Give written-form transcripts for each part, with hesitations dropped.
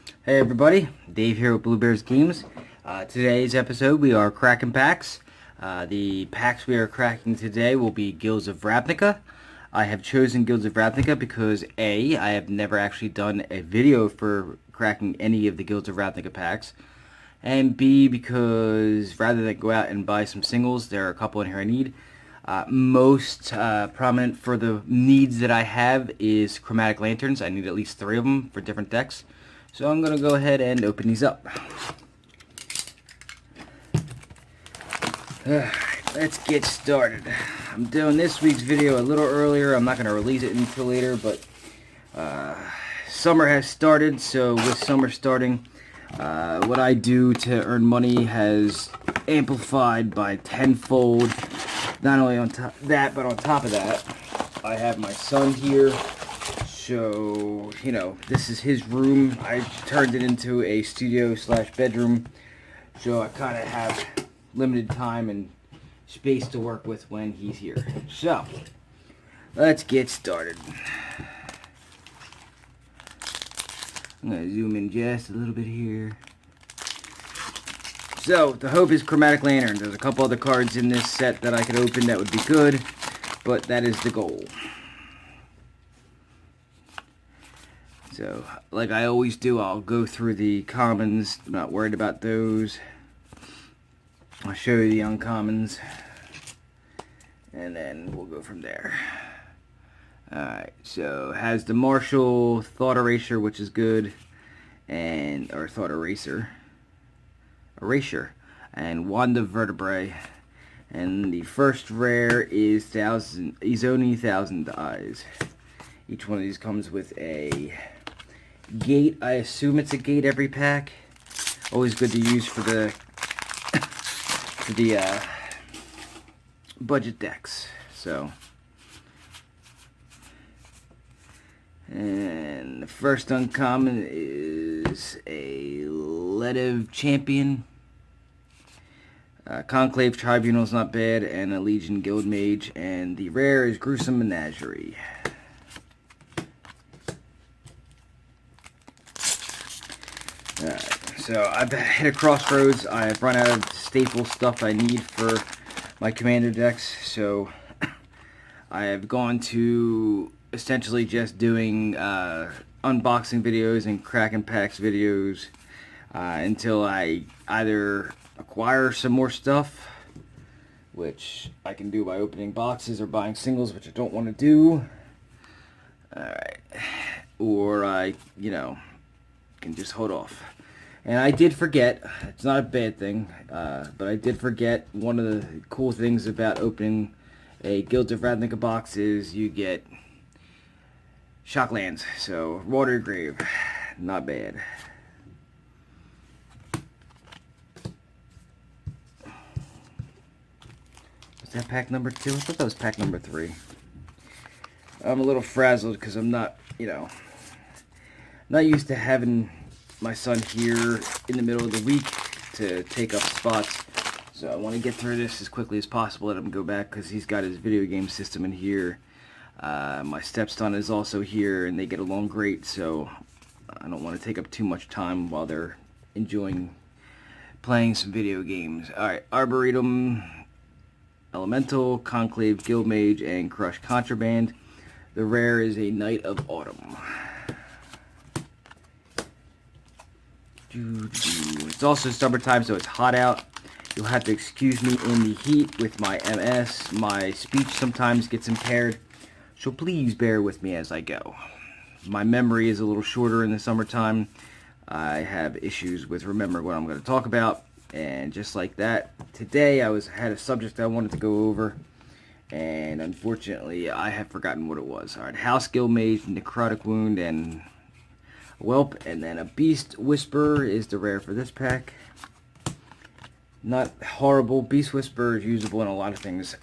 Hey everybody, Dave here with Blue Bears Games. Today's episode we are cracking packs. The packs we are cracking today will be Guilds of Ravnica. I have chosen Guilds of Ravnica because A, I have never actually done a video for cracking any of the Guilds of Ravnica packs. And B, because rather than go out and buy some singles, there are a couple in here I need. Most prominent for the needs that I have is Chromatic Lanterns. I need at least 3 of them for different decks. So I'm going to go ahead and open these up. Let's get started. I'm doing this week's video a little earlier. I'm not going to release it until later, but summer has started, so with summer starting, what I do to earn money has amplified by tenfold. Not only on top of that, but on top of that, I have my son here. So, you know, this is his room. I turned it into a studio slash bedroom. So I kind of have limited time and space to work with when he's here. So, let's get started. I'm going to zoom in just a little bit here. So, the hope is Chromatic Lantern. There's a couple other cards in this set that I could open that would be good, but that is the goal. So, like I always do, I'll go through the commons. I'm not worried about those. I'll show you the uncommons. And then we'll go from there. Alright, so has the Martial Thought Eraser, which is good. Or Thought Eraser. Erasure. And Wand of Vertebrae. And the first rare is Izoni 1,000 Eyes. Each one of these comes with a gate. I assume it's a gate every pack. Always good to use for the budget decks. So, and the first uncommon is a Letiv Champion. Conclave Tribunal's not bad, and a Legion Guild Mage, and the rare is Gruesome Menagerie. So I've hit a crossroads. I've run out of staple stuff I need for my commander decks, so I have gone to essentially just doing unboxing videos and Crackin Packs videos until I either acquire some more stuff, which I can do by opening boxes or buying singles, which I don't want to do. Alright. Or I, can just hold off. And I did forget, it's not a bad thing, but I did forget one of the cool things about opening a Guilds of Ravnica box is you get shocklands. So, Water Grave, not bad. Was that pack number 2? I thought that was pack number 3. I'm a little frazzled because I'm not, not used to having my son here in the middle of the week to take up spots. So I want to get through this as quickly as possible, let him go back because he's got his video game system in here. My stepson is also here and they get along great, so I don't want to take up too much time while they're enjoying playing some video games. Alright, Arboretum, Elemental, Conclave, Guild Mage, and Crush Contraband. The rare is a Knight of Autumn. It's also summertime, so it's hot out. You'll have to excuse me in the heat with my MS. My speech sometimes gets impaired, so please bear with me as I go. My memory is a little shorter in the summertime. I have issues with remembering what I'm going to talk about, and just like that, today I had a subject I wanted to go over, and unfortunately I have forgotten what it was. Alright, House Guild Mage, Necrotic Wound, and Whelp, and then a Beast Whisperer is the rare for this pack. Not horrible. Beast Whisperer is usable in a lot of things.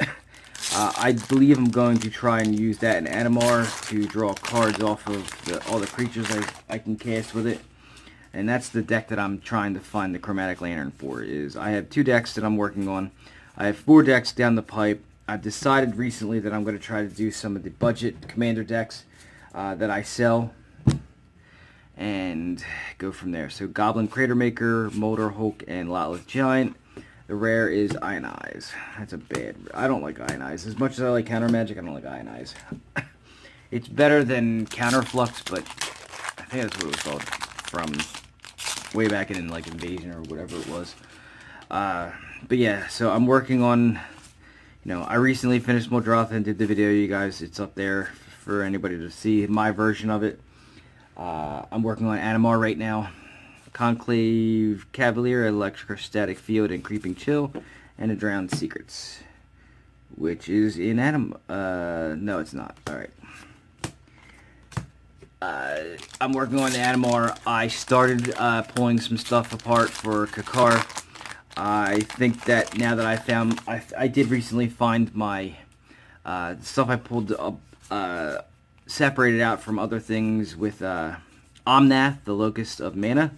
I believe I'm going to try and use that in Animar to draw cards off of all the creatures I can cast with it. And that's the deck that I'm trying to find the Chromatic Lantern for. I have 2 decks that I'm working on. I have 4 decks down the pipe. I've decided recently that I'm going to try to do some of the budget commander decks that I sell. and go from there. So Goblin Crater Maker, Molder Hulk, and Lotless Giant. The rare is Ionize. That's a bad... I don't like Ionize. As much as I like Counter Magic, I don't like Ionize. It's better than Counterflux, but I think that's what it was called from way back in like Invasion or whatever it was. But yeah, so I'm working on... You know, I recently finished Muldroth and did the video, you guys. It's up there for anybody to see my version of it. I'm working on Animar right now. Conclave Cavalier, Electrostatic Field, and Creeping Chill, and a Drowned Secrets, which is in no, it's not. Alright. I'm working on the Animar. I started pulling some stuff apart for Kakar. I think that now that I did recently find my stuff I pulled up, separated out from other things with Omnath, the Locust of Mana.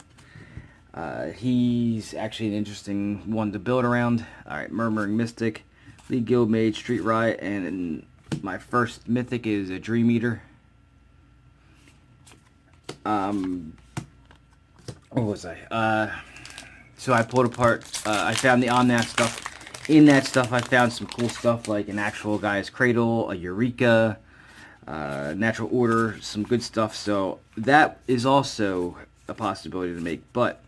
He's actually an interesting one to build around. Alright, Murmuring Mystic, League Guild Mage, Street Riot, and my first mythic is a Dream Eater. What was I? So I pulled apart, I found the Omnath stuff. In that stuff, I found some cool stuff like an actual Guy's Cradle, a Eureka, Natural Order, some good stuff. So that is also a possibility to make. But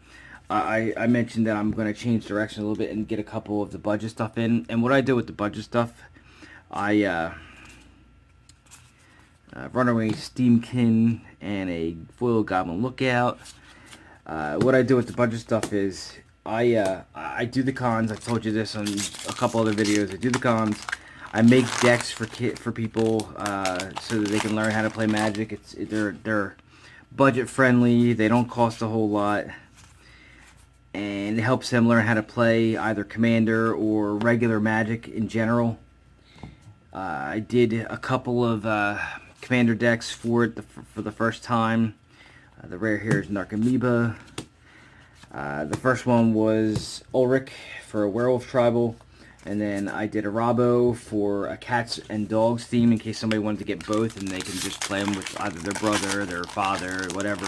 I mentioned that I'm going to change direction a little bit and get a couple of the budget stuff in. And what I do with the budget stuff, I Runaway Steamkin and a Foil Goblin Lookout. What I do with the budget stuff is I do the cons. I told you this on a couple other videos. I do the cons. I make decks for people so that they can learn how to play Magic. They're budget friendly. They don't cost a whole lot, and it helps them learn how to play either Commander or regular Magic in general. I did a couple of Commander decks for it for the first time. The rare here is Narcomoeba. The first one was Ulrich for a Werewolf Tribal. And then I did a Rabo for a Cats and Dogs theme in case somebody wanted to get both and they can just play them with either their brother, their father, whatever.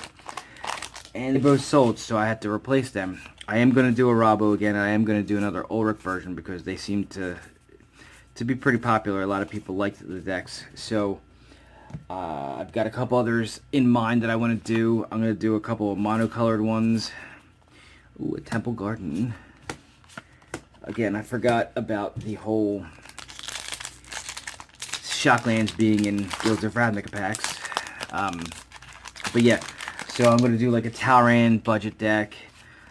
And they both sold, so I had to replace them. I am going to do a Rabo again. I am going to do another Ulrich version because they seem to be pretty popular. A lot of people liked the decks. So I've got a couple others in mind that I want to do. I'm going to do a couple of monocolored ones. Ooh, a Temple Garden. Again, I forgot about the whole shocklands being in Guilds of Ravnica packs. But yeah, so I'm going to do like a Talran budget deck.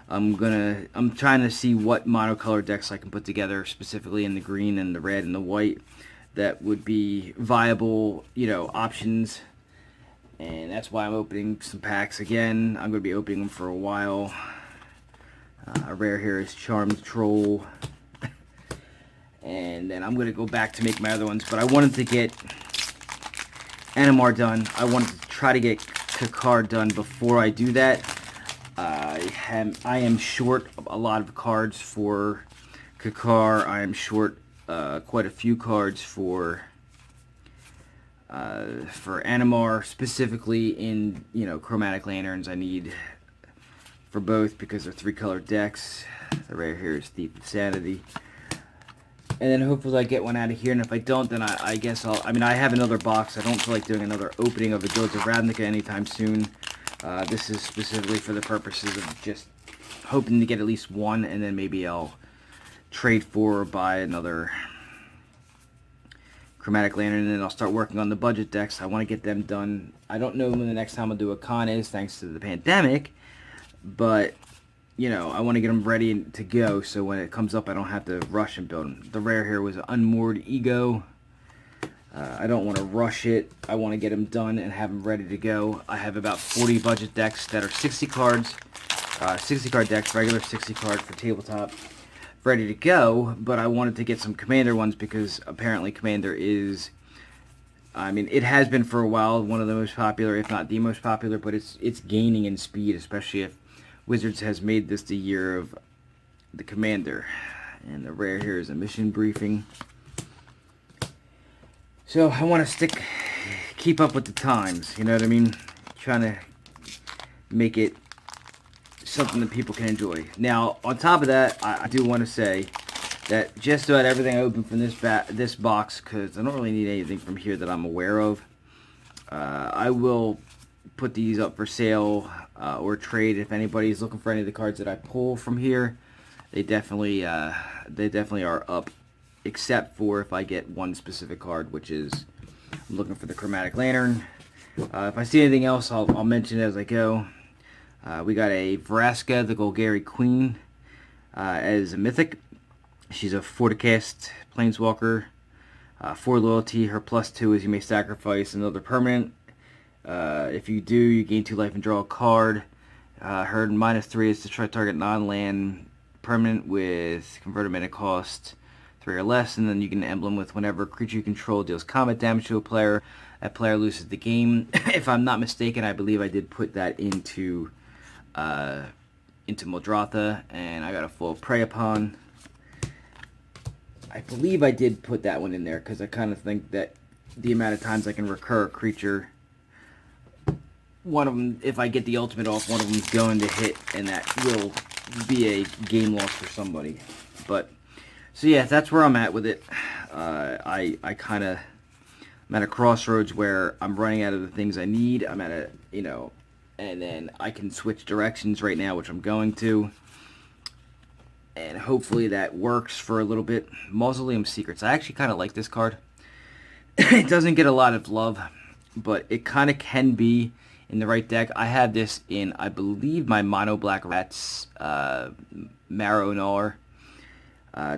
I'm trying to see what monocolored decks I can put together, specifically in the green and the red and the white, that would be viable, you know, options. And that's why I'm opening some packs again. I'm going to be opening them for a while. A rare here is Charmed Troll. And then I'm going to go back to make my other ones. But I wanted to get Animar done. I wanted to try to get Kakar done before I do that. I am short a lot of cards for Kakar. I am short quite a few cards for Animar, specifically in, you know, Chromatic Lanterns. I need for both because they're 3-color decks. The rare here is Thief of Sanity. And then hopefully I get one out of here, and if I don't, then I guess I mean, I have another box. I don't feel like doing another opening of the Guilds of Ravnica anytime soon. This is specifically for the purposes of just hoping to get at least one, and then maybe I'll trade for or buy another Chromatic Lantern, and then I'll start working on the budget decks. I want to get them done. I don't know when the next time I'll do a con is, thanks to the pandemic, but, you know, I want to get them ready to go, so when it comes up, I don't have to rush and build them. The rare here was an Unmoored Ego. I don't want to rush it. I want to get them done and have them ready to go. I have about 40 budget decks that are 60 cards, 60 card decks, regular 60 card for tabletop, ready to go, but I wanted to get some Commander ones because apparently Commander is, I mean, it has been for a while one of the most popular, if not the most popular, but it's gaining in speed, especially if Wizards has made this the year of the Commander. And the rare here is a Mission Briefing. So I want to keep up with the times, you know what I mean? Trying to make it something that people can enjoy. Now, on top of that, I do want to say that just about everything I opened from this box, because I don't really need anything from here that I'm aware of, I will put these up for sale or trade if anybody's looking for any of the cards that I pull from here. They definitely are up, except for if I get one specific card, which is I'm looking for the Chromatic Lantern. If I see anything else, I'll mention it as I go. We got a Vraska, the Golgari Queen, as a mythic. She's a 4-cast planeswalker. 4 loyalty. Her +2 is you may sacrifice another permanent. If you do, you gain 2 life and draw a card. Her -3 is to try to target non-land permanent with converted mana cost 3 or less, and then you get an emblem with whenever a creature you control deals combat damage to a player, that player loses the game. If I'm not mistaken, I believe I did put that into Muldrotha, and I got a full Prey Upon. I believe I did put that one in there because I kind of think that the amount of times I can recur a creature, one of them, if I get the ultimate off, one of them is going to hit, and that will be a game loss for somebody. But so yeah, that's where I'm at with it. I'm at a crossroads where I'm running out of the things I need. I'm at a, and then I can switch directions right now, which I'm going to. And hopefully that works for a little bit. Mausoleum Secrets. I actually kind of like this card. It doesn't get a lot of love, but it kind of can be in the right deck. I have this in, I believe, my Mono Black Rats Marrow Gnawer.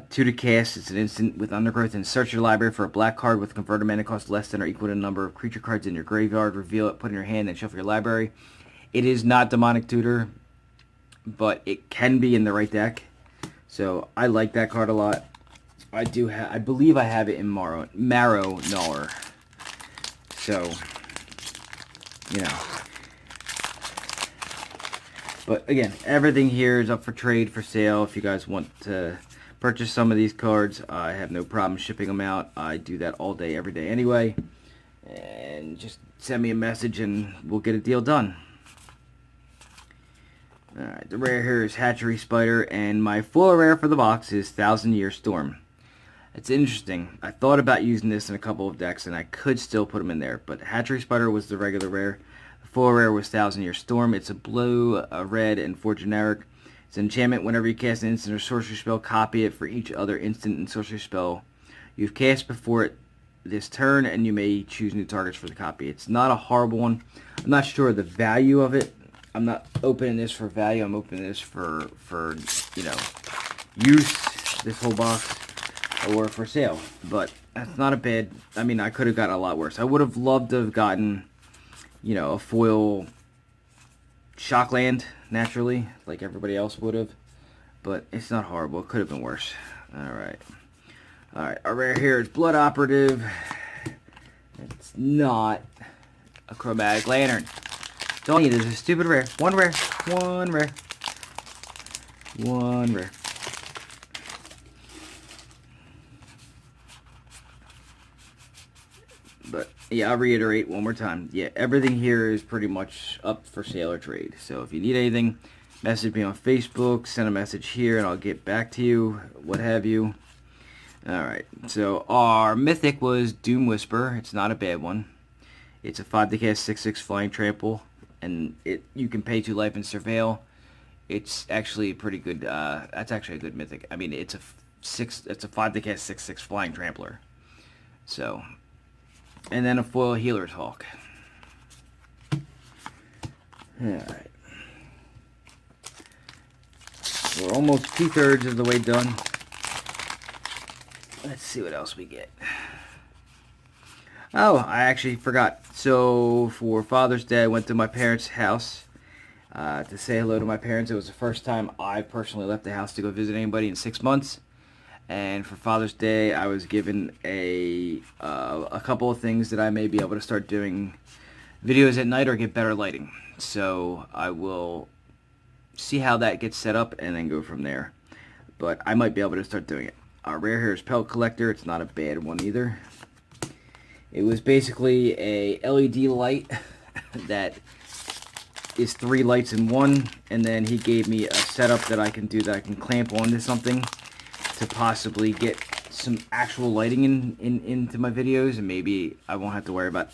2 to cast. It's an instant with Undergrowth, and search your library for a black card with converted mana cost less than or equal to the number of creature cards in your graveyard. Reveal it, put it in your hand, and shuffle your library. It is not Demonic Tutor, but it can be in the right deck. So I like that card a lot. I believe I have it in Marrow Gnawer. So, But again, everything here is up for trade, for sale. If you guys want to purchase some of these cards, I have no problem shipping them out. I do that all day, every day anyway. And just send me a message and we'll get a deal done. Alright, the rare here is Hatchery Spider, and my full rare for the box is Thousand Year Storm. It's interesting. I thought about using this in a couple of decks, and I could still put them in there, but Hatchery Spider was the regular rare. The full rare was Thousand Year Storm. It's a blue, a red, and 4 generic. It's an enchantment. Whenever you cast an instant or sorcery spell, copy it for each other instant and sorcery spell you've cast before it this turn, and you may choose new targets for the copy. It's not a horrible one. I'm not sure of the value of it. I'm not opening this for value. I'm opening this for use, this whole box, or for sale. But that's not a bad. I mean, I could have gotten a lot worse. I would have loved to have gotten, a foil Shockland naturally, like everybody else would have. But it's not horrible. It could have been worse. All right. Our rare here is Blood Operative. It's not a Chromatic Lantern. All I need is a stupid rare. One rare. But yeah, I'll reiterate one more time. Yeah, everything here is pretty much up for sale or trade. So if you need anything, message me on Facebook, send a message here, and I'll get back to you, what have you. Alright, so our mythic was Doom Whisper. It's not a bad one. It's a 5 to cast 6/6 flying trample. And you can pay 2 life and surveil. It's actually pretty good. That's actually a good mythic. I mean, it's a 5 to cast 6/6 flying trampler. So, and then a foil Healer's Hawk. All right, we're almost 2/3 of the way done. Let's see what else we get. Oh, I actually forgot. So, for Father's Day, I went to my parents' house to say hello to my parents. It was the first time I personally left the house to go visit anybody in 6 months. And for Father's Day, I was given a couple of things that I may be able to start doing videos at night or get better lighting. So, I will see how that gets set up and then go from there. But I might be able to start doing it. Our rare here is Pelt Collector. It's not a bad one either. It was basically a LED light that is 3 lights in one, and then he gave me a setup that I can do that I can clamp onto something to possibly get some actual lighting into my videos, and maybe I won't have to worry about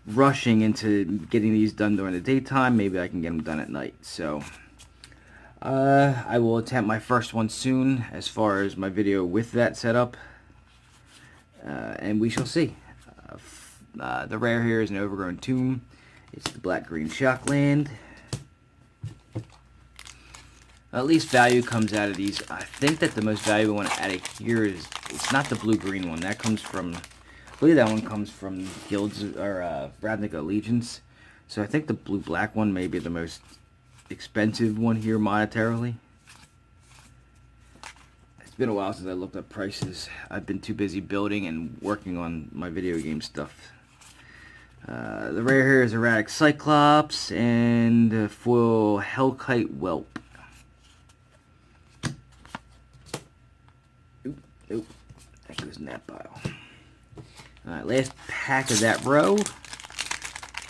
rushing into getting these done during the daytime. Maybe I can get them done at night. So I will attempt my first one soon as far as my video with that setup, and we shall see. The rare here is an overgrown tomb. It's the black-green shockland. At least value comes out of these. I think that the most valuable one out of here is, it's not the blue-green one. That comes from, I believe that one comes from Guilds or Ravnica Allegiance. So I think the blue-black one may be the most expensive one here monetarily. It's been a while since I looked up prices. I've been too busy building and working on my video game stuff. The rare here is Erratic Cyclops and a foil Hellkite Whelp. Nope, that goes in that pile. Alright, last pack of that row.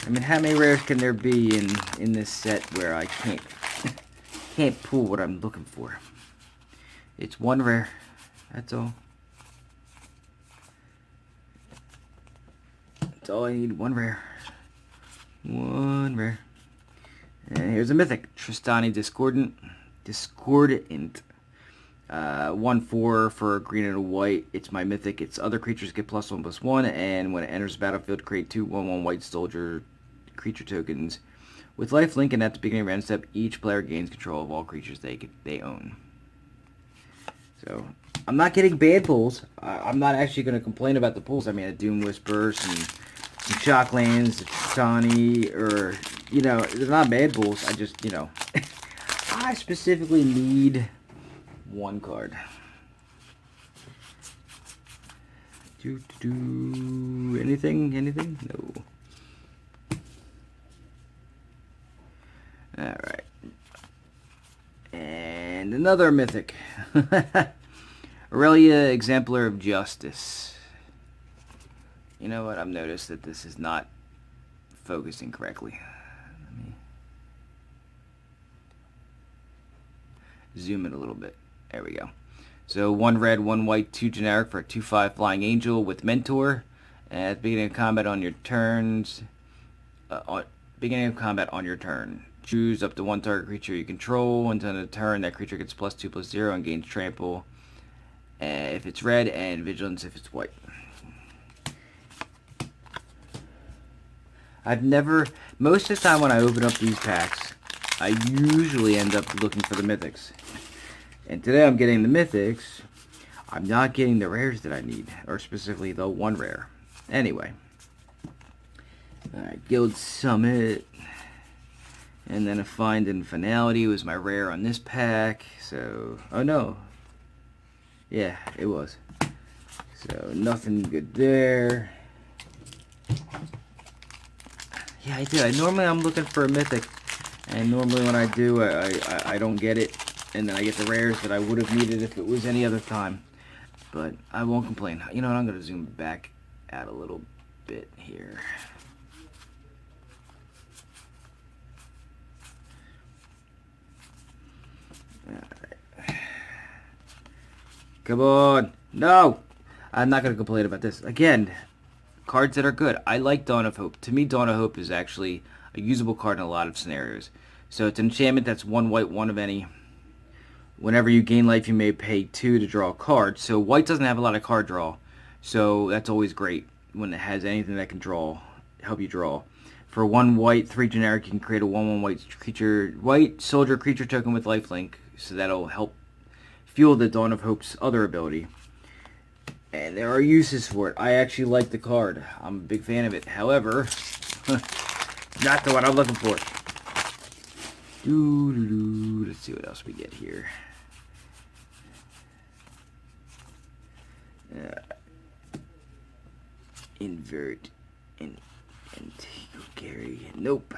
I mean, how many rares can there be in this set where I can't pull what I'm looking for? It's one rare, that's all. That's all I need, one rare. One rare. And here's a mythic, Tristani Discordant. 1/4 for a green and a white. It's my mythic. Its other creatures get +1/+1, and when it enters the battlefield, create 2 1/1 white soldier creature tokens with lifelink, and at the beginning of round step, each player gains control of all creatures they own. So I'm not getting bad pulls. I'm not actually going to complain about the pulls. I mean, a Doom Whisper, some Shocklands, a Tristani, or, you know, they're not bad pulls. I just, you know, I specifically need one card. Anything? No. Alright. And another mythic. Aurelia, Exemplar of Justice. You know what? I've noticed that this is not focusing correctly. Let me zoom in a little bit. There we go. So 1 red, 1 white, 2 generic for a 2/5 flying angel with mentor. And at the beginning of combat on your turns, beginning of combat on your turn, choose up to 1 target creature you control. Until the turn, that creature gets +2/+0 and gains trample if it's red, and vigilance if it's white. I've never, most of the time when I open up these packs, I usually end up looking for the mythics. And today I'm getting the mythics. I'm not getting the rares that I need, or specifically the 1 rare. Anyway. Alright, Guild Summit. And then a Find and Finality was my rare on this pack. So, oh no. Yeah, it was. So, nothing good there. Yeah, I did. Normally I'm looking for a mythic. And normally when I do, I don't get it. And then I get the rares that I would have needed if it was any other time. But I won't complain. You know what, I'm going to zoom back out a little bit here. Alright. Come on. No! I'm not going to complain about this. Again, cards that are good. I like Dawn of Hope. To me, Dawn of Hope is actually a usable card in a lot of scenarios. So it's an enchantment that's 1 white, 1 of any. Whenever you gain life, you may pay 2 to draw a card. So white doesn't have a lot of card draw. So that's always great when it has anything that can draw, help you draw. For 1 white, 3 generic, you can create a 1/1 white soldier creature token with lifelink. So that'll help fuel the Dawn of Hope's other ability. And there are uses for it. I actually like the card. I'm a big fan of it. However, not the one I'm looking for. Let's see what else we get here. Invert and carry. Nope.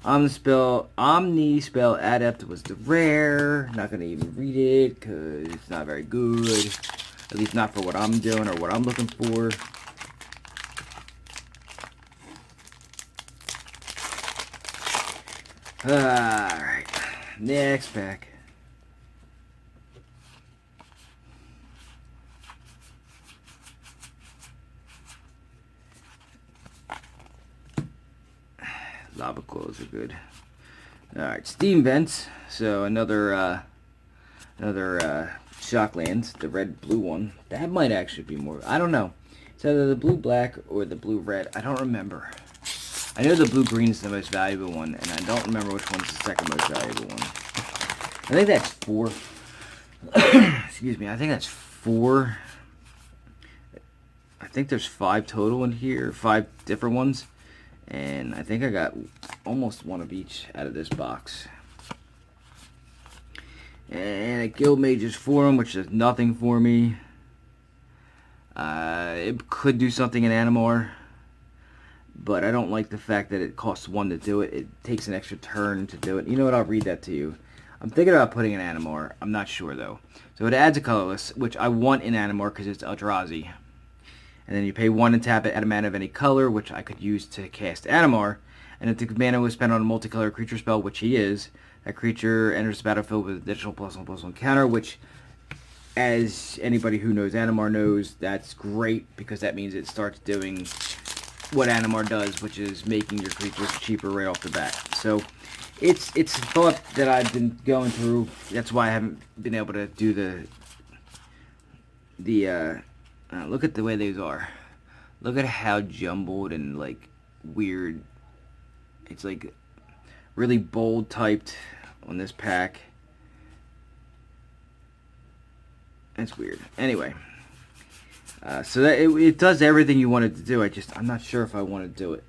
Omni Spell Adept was the rare. Not gonna even read it because it's not very good. At least not for what I'm doing or what I'm looking for. Alright. Next pack. Lava coils are good. Alright, steam vents. So another shocklands, the red blue one. That might actually be more. I don't know. It's either the blue black or the blue red. I don't remember. I know the blue green is the most valuable one, and I don't remember which one's the second most valuable one. I think that's 4. Excuse me. I think that's 4. I think there's 5 total in here, 5 different ones. And I think I got almost one of each out of this box. And a Guild Mage's Forum, which does nothing for me. It could do something in Animar, but I don't like the fact that it costs 1 to do it. It takes an extra turn to do it. You know what? I'll read that to you. I'm thinking about putting in Animar. I'm not sure, though. So it adds a colorless, which I want in Animar because it's Eldrazi. And then you pay 1 and tap it at a mana of any color, which I could use to cast Animar. And if the mana was spent on a multicolored creature spell, which he is, that creature enters the battlefield with additional +1/+1 counter, which, as anybody who knows Animar knows, that's great, because that means it starts doing what Animar does, which is making your creatures cheaper right off the bat. So it's a thought that I've been going through. That's why I haven't been able to do the look at the way these are. Look at how jumbled and like weird. It's like really bold typed on this pack. It's weird. Anyway, so that it does everything you want it to do. I'm not sure if I want to do it.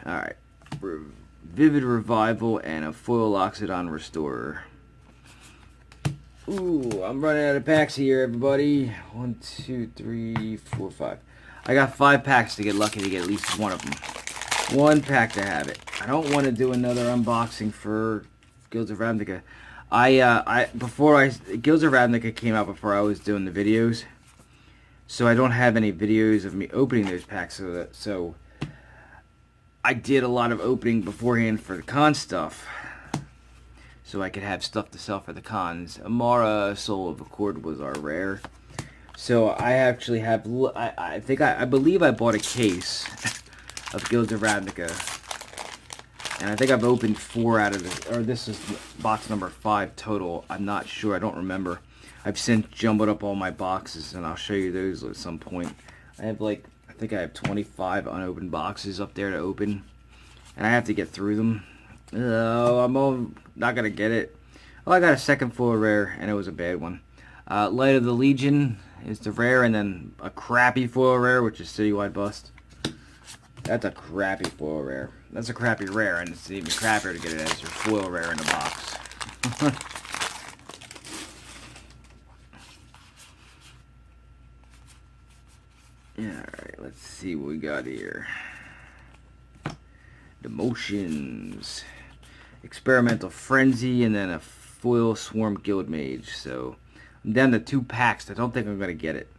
All right, Vivid Revival and a foil Loxodon Restorer. Ooh, I'm running out of packs here, everybody. 1, 2, 3, 4, 5. I got 5 packs to get lucky to get at least one of them. 1 pack to have it. I don't want to do another unboxing for Guilds of Ravnica. Guilds of Ravnica came out before I was doing the videos, so I don't have any videos of me opening those packs. So I did a lot of opening beforehand for the con stuff, so I could have stuff to sell for the cons. Amara Soul of Accord was our rare. So I actually have, I believe I bought a case of Guilds of Ravnica. And I think I've opened 4 out of this, or this is box number 5 total. I'm not sure, I don't remember. I've since jumbled up all my boxes, and I'll show you those at some point. I have I think I have 25 unopened boxes up there to open. And I have to get through them. Oh, I'm not going to get it. Oh, I got a second full rare, and it was a bad one. Light of the Legion is the rare, and then a crappy foil rare, which is Citywide Bust. That's a crappy foil rare. That's a crappy rare, and it's even crappier to get it as your foil rare in the box. Alright, let's see what we got here. Demotions. Experimental Frenzy, and then a foil Swarm Guild Mage. So I'm down to 2 packs. I don't think I'm going to get it.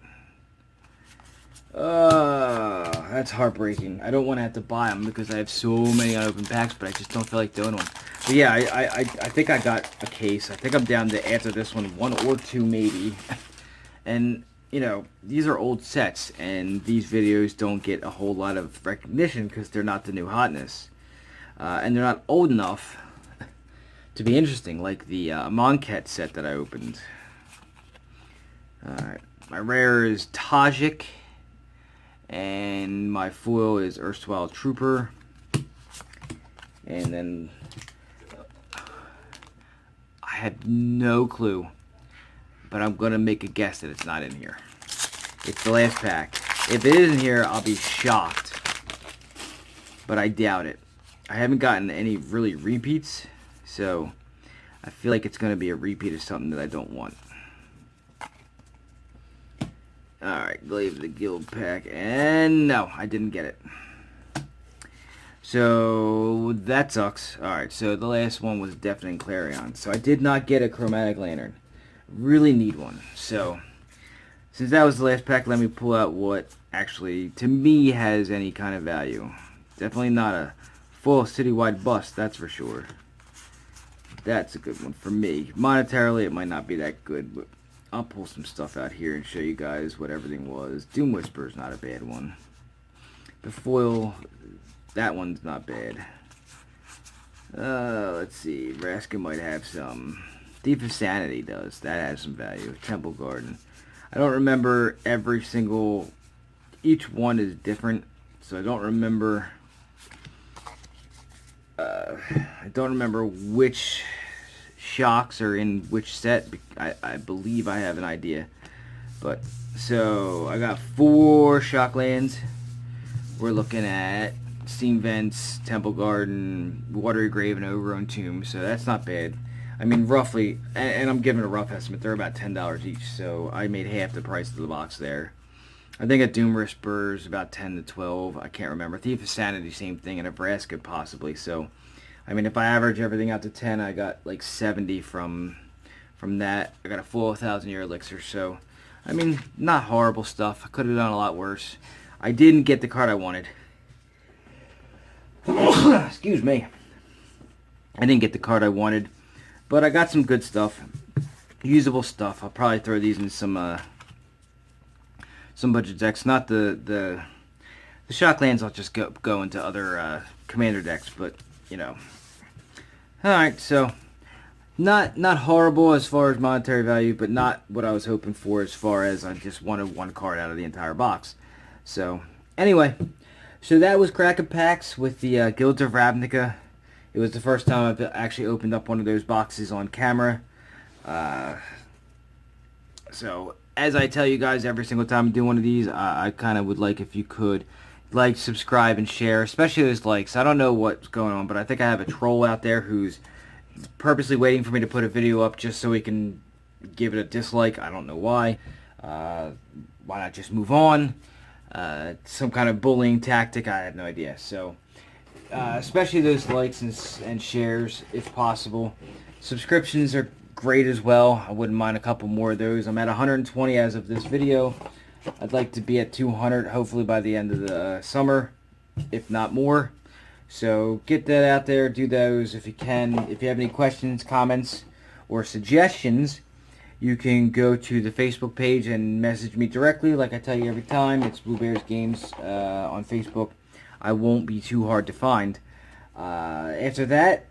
That's heartbreaking. I don't want to have to buy them because I have so many unopened packs, but I just don't feel like doing one. But yeah, I think I got a case. I think I'm down to, after this one, 1 or 2 maybe. And, you know, these are old sets, and these videos don't get a whole lot of recognition because they're not the new hotness. And they're not old enough to be interesting, like the Monket set that I opened. Alright, my rare is Tajik, and my foil is Erstwhile Trooper. And then I have no clue, but I'm going to make a guess that it's not in here. It's the last pack. If it isn't here, I'll be shocked, but I doubt it. I haven't gotten any really repeats, so I feel like it's going to be a repeat of something that I don't want. Alright, Glaive of the Guild pack, and no, I didn't get it. So that sucks. Alright, so the last one was Deafening Clarion. So I did not get a Chromatic Lantern. Really need one. So, since that was the last pack, let me pull out what actually, to me, has any kind of value. Definitely not a Full citywide bust, that's for sure. That's a good one for me. Monetarily, it might not be that good, but I'll pull some stuff out here and show you guys what everything was. Doom Whisper's not a bad one. The foil, that one's not bad. Let's see. Ravnica might have some. Thief of Sanity does. That has some value. Temple Garden. I don't remember every single... Each one is different, so I don't remember... I don't remember which shocks are in which set. I believe I have an idea. But, so, I got 4 shocklands. We're looking at Steam Vents, Temple Garden, Watery Grave, and Overgrown Tomb. So that's not bad. I mean, roughly, and I'm giving a rough estimate, they're about $10 each. So I made half the price of the box there. I think a Doom Whisper's about 10 to 12. I can't remember. Thief of Sanity, same thing. And a Ravnica, possibly. So, I mean, if I average everything out to 10, I got like 70 from that. I got a full 1,000-year elixir. So, I mean, not horrible stuff. I could have done a lot worse. I didn't get the card I wanted. Excuse me. I didn't get the card I wanted. But I got some good stuff. Usable stuff. I'll probably throw these in some budget decks. Not the shocklands. I'll just go into other commander decks. But, you know. Alright, so not horrible as far as monetary value, but not what I was hoping for as far as I just wanted one card out of the entire box. So, anyway, so that was Crackin Packs with the Guilds of Ravnica. It was the first time I've actually opened up one of those boxes on camera. So, as I tell you guys every single time I do one of these, I kind of would like if you could like, subscribe, and share, especially those likes. I don't know what's going on, but I think I have a troll out there who's purposely waiting for me to put a video up just so he can give it a dislike. I don't know why. Why not just move on? Some kind of bullying tactic, I have no idea. So, especially those likes and shares, if possible. Subscriptions are great as well. I wouldn't mind a couple more of those. I'm at 120 as of this video. I'd like to be at 200 hopefully by the end of the summer, if not more. So get that out there. Do those if you can. If you have any questions, comments, or suggestions, you can go to the Facebook page and message me directly. Like I tell you every time, it's Blue Bears Games on Facebook. I won't be too hard to find. After that,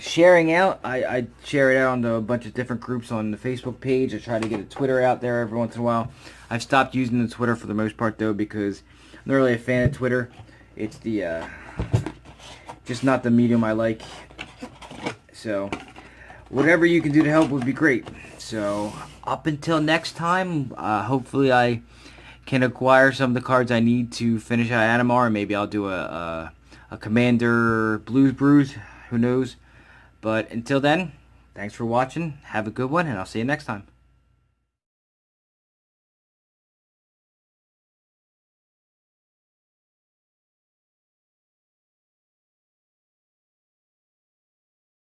sharing out. I share it out onto a bunch of different groups on the Facebook page. I try to get a Twitter out there every once in a while. I've stopped using the Twitter for the most part, though, because I'm not really a fan of Twitter. It's the just not the medium I like. So whatever you can do to help would be great. So up until next time, hopefully I can acquire some of the cards I need to finish out Animar. Maybe I'll do a Commander Blues Brews. Who knows? But until then, thanks for watching. Have a good one, and I'll see you next time.